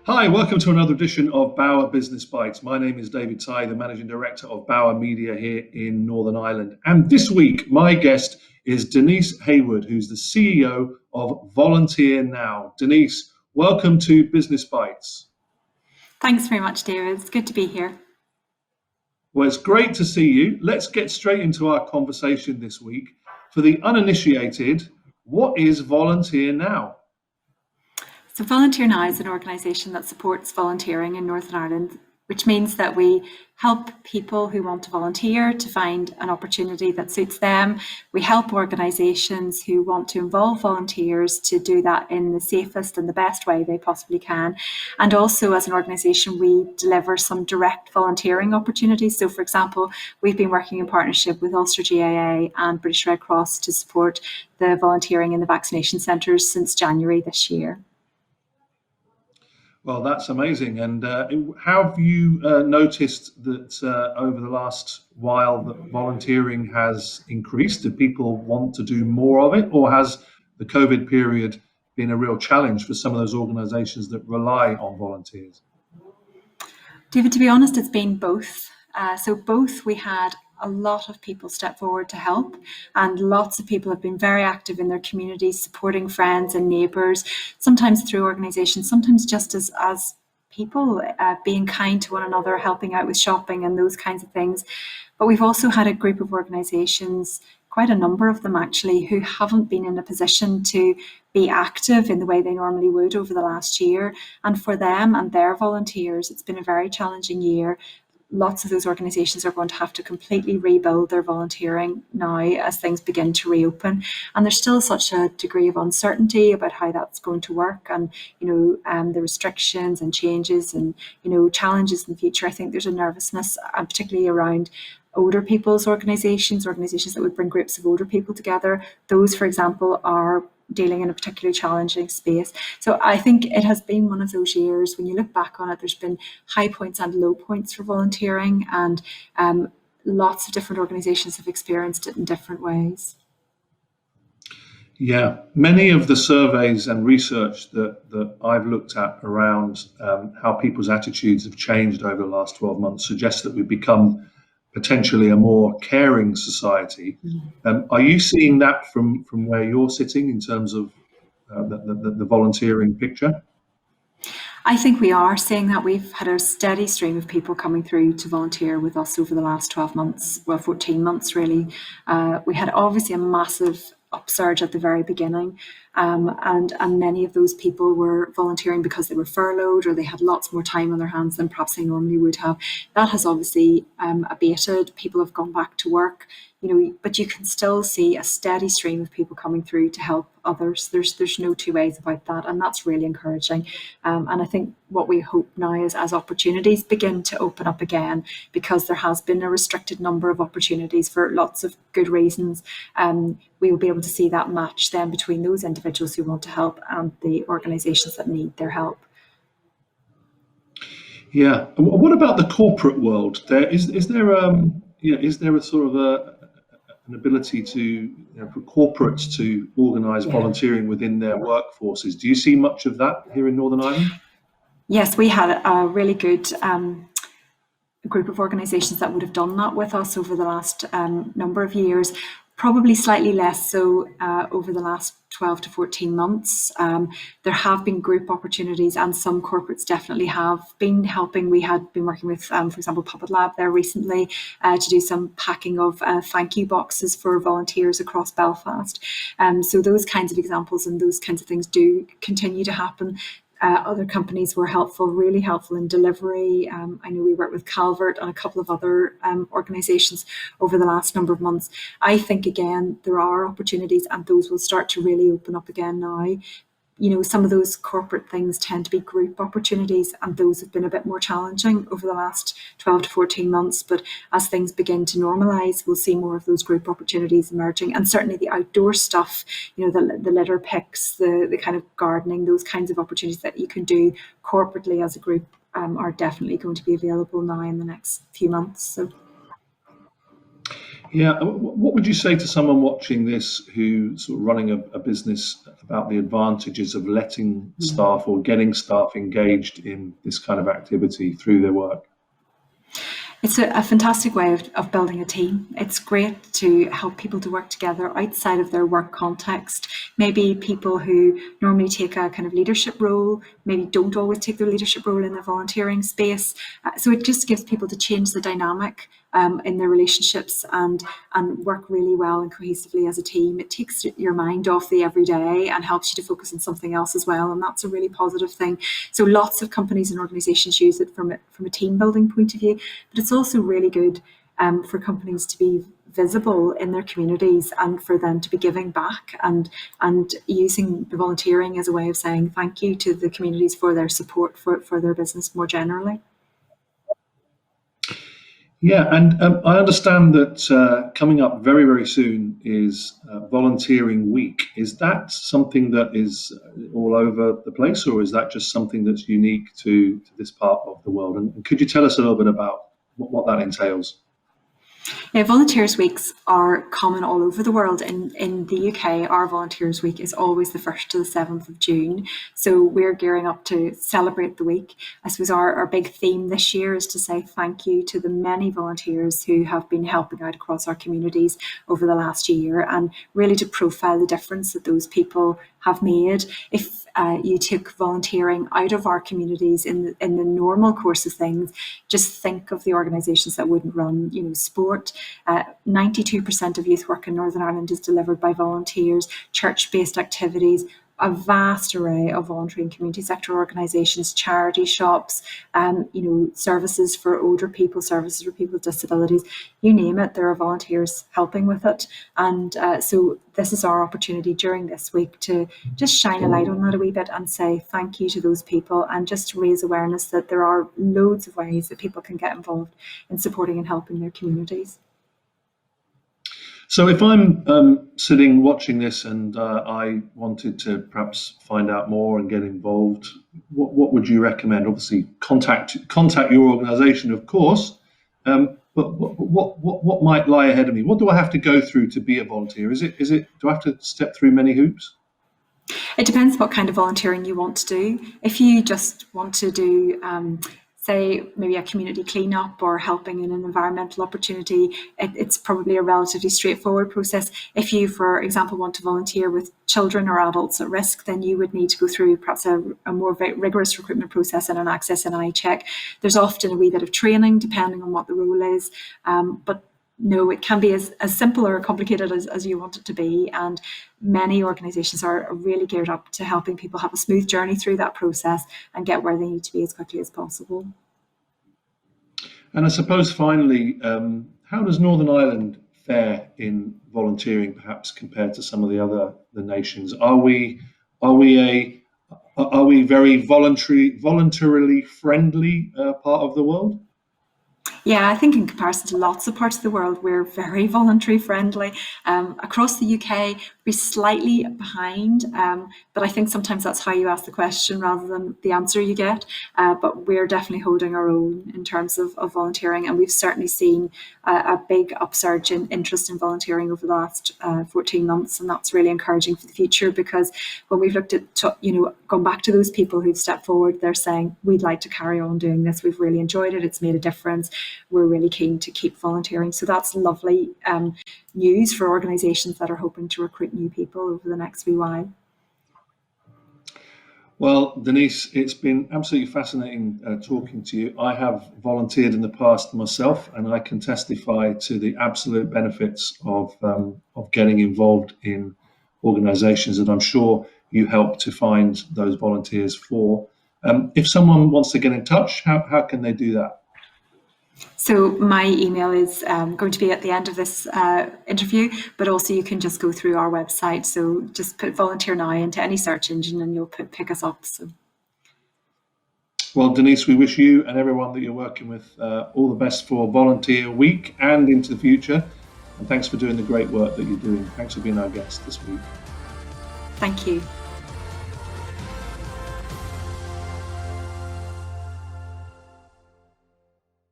Hi, welcome to another edition of Bauer Business Bites. My name is David Tighe, the Managing Director of Bauer Media here in Northern Ireland. And this week, my guest is Denise Hayward, who's the CEO of Volunteer Now. Denise, welcome to Business Bites. Thanks very much, David. It's good to be here. Well, it's great to see you. Let's get straight into our conversation this week. For the uninitiated, what is Volunteer Now? So, Volunteer Now is an organisation that supports volunteering in Northern Ireland, which means that we help people who want to volunteer to find an opportunity that suits them. We help organisations who want to involve volunteers to do that in the safest and the best way they possibly can. And also, as an organisation, we deliver some direct volunteering opportunities. So, for example, we've been working in partnership with Ulster GAA and British Red Cross to support the volunteering in the vaccination centres since January this year. Well, that's amazing. And have you noticed that over the last while that volunteering has increased? Do people want to do more of it, or has the COVID period been a real challenge for some of those organisations that rely on volunteers? David, to be honest, it's been both. So we had a lot of people step forward to help, and lots of people have been very active in their communities, supporting friends and neighbours, sometimes through organisations, sometimes just as people, being kind to one another, helping out with shopping and those kinds of things. But we've also had a group of organisations, quite a number of them actually, who haven't been in a position to be active in the way they normally would over the last year. And for them and their volunteers, it's been a very challenging year. Lots of those organisations are going to have to completely rebuild their volunteering now as things begin to reopen. And there's still such a degree of uncertainty about how that's going to work, and the restrictions and changes and challenges in the future. I think there's a nervousness, particularly around older people's organisations that would bring groups of older people together. Those, for example, are dealing in a particularly challenging space. So I think it has been one of those years, when you look back on it, there's been high points and low points for volunteering, and lots of different organisations have experienced it in different ways. Yeah, many of the surveys and research that I've looked at around how people's attitudes have changed over the last 12 months suggest that we've become potentially a more caring society. Are you seeing that from where you're sitting in terms of the volunteering picture? I think we are seeing that. We've had a steady stream of people coming through to volunteer with us over the last 12 months, well, 14 months really. We had obviously a massive upsurge at the very beginning, and many of those people were volunteering because they were furloughed or they had lots more time on their hands than perhaps they normally would have. That has obviously abated. People have gone back to work, but you can still see a steady stream of people coming through to help others. There's no two ways about that, and that's really encouraging. And I think what we hope now is, as opportunities begin to open up again, because there has been a restricted number of opportunities for lots of good reasons, we will be able to see that match then between those individuals who want to help and the organisations that need their help. Yeah. What about the corporate world? Is there a sort of an ability for corporates to organise volunteering within their workforces? Do you see much of that here in Northern Ireland? Yes, we had a really good group of organisations that would have done that with us over the last number of years. Probably slightly less so over the last 12 to 14 months. There have been group opportunities, and some corporates definitely have been helping. We had been working with, for example, Puppet Lab there recently to do some packing of thank you boxes for volunteers across Belfast. So those kinds of examples and those kinds of things do continue to happen. Other companies were helpful, really helpful in delivery. I know we worked with Calvert and a couple of other organisations over the last number of months. I think, again, there are opportunities, and those will start to really open up again now. Some of those corporate things tend to be group opportunities, and those have been a bit more challenging over the last 12 to 14 months. But as things begin to normalise, we'll see more of those group opportunities emerging. And certainly the outdoor stuff, the litter picks, the kind of gardening, those kinds of opportunities that you can do corporately as a group are definitely going to be available now in the next few months. So. Yeah, what would you say to someone watching this who's sort of running a business about the advantages of letting staff or getting staff engaged in this kind of activity through their work? It's a fantastic way of building a team. It's great to help people to work together outside of their work context. Maybe people who normally take a kind of leadership role, maybe don't always take their leadership role in the volunteering space. So it just gives people to change the dynamic in their relationships and work really well and cohesively as a team. It takes your mind off the everyday and helps you to focus on something else as well, and that's a really positive thing. So lots of companies and organisations use it from a team building point of view, but it's also really good for companies to be visible in their communities and for them to be giving back and using the volunteering as a way of saying thank you to the communities for their support for their business more generally. Yeah, and I understand that coming up very, very soon is Volunteering Week. Is that something that is all over the place, or is that just something that's unique to this part of the world? And could you tell us a little bit about what that entails? Yeah, Volunteers Weeks are common all over the world. In the UK, our Volunteers Week is always the 1st to the 7th of June. So we're gearing up to celebrate the week. I suppose our big theme this year is to say thank you to the many volunteers who have been helping out across our communities over the last year, and really to profile the difference that those people have made. If you took volunteering out of our communities in the normal course of things, just think of the organisations that wouldn't run, sport. 92% of youth work in Northern Ireland is delivered by volunteers, church-based activities, a vast array of voluntary and community sector organisations, charity shops, services for older people, services for people with disabilities, you name it, there are volunteers helping with it. And so this is our opportunity during this week to just shine a light on that a wee bit and say thank you to those people, and just raise awareness that there are loads of ways that people can get involved in supporting and helping their communities. So if I'm sitting watching this and I wanted to perhaps find out more and get involved, what would you recommend? Obviously, contact your organisation, of course. But what might lie ahead of me? What do I have to go through to be a volunteer? Do I have to step through many hoops? It depends what kind of volunteering you want to do. If you just want to do, say, maybe a community cleanup or helping in an environmental opportunity, it's probably a relatively straightforward process. If you, for example, want to volunteer with children or adults at risk, then you would need to go through perhaps a more rigorous recruitment process and an access and eye check. There's often a wee bit of training depending on what the role is, but no, it can be as simple or complicated as you want it to be. And many organisations are really geared up to helping people have a smooth journey through that process and get where they need to be as quickly as possible. And I suppose finally, how does Northern Ireland fare in volunteering, perhaps compared to some of the nations? Are we very voluntarily friendly part of the world? Yeah, I think in comparison to lots of parts of the world, we're very voluntary friendly. Across the UK, we're slightly behind, but I think sometimes that's how you ask the question rather than the answer you get. But we're definitely holding our own in terms of volunteering, and we've certainly seen a big upsurge in interest in volunteering over the last 14 months, and that's really encouraging for the future, because when we've looked at, gone back to those people who've stepped forward, they're saying, we'd like to carry on doing this. We've really enjoyed it. It's made a difference. We're really keen to keep volunteering. So that's lovely news for organisations that are hoping to recruit new people over the next wee while. Well, Denise, it's been absolutely fascinating talking to you. I have volunteered in the past myself, and I can testify to the absolute benefits of getting involved in organisations that I'm sure you help to find those volunteers for. If someone wants to get in touch, how can they do that? So my email is going to be at the end of this interview, but also you can just go through our website. So just put Volunteer Now into any search engine and you'll pick us up. So. Well, Denise, we wish you and everyone that you're working with all the best for Volunteer Week and into the future. And thanks for doing the great work that you're doing. Thanks for being our guest this week. Thank you.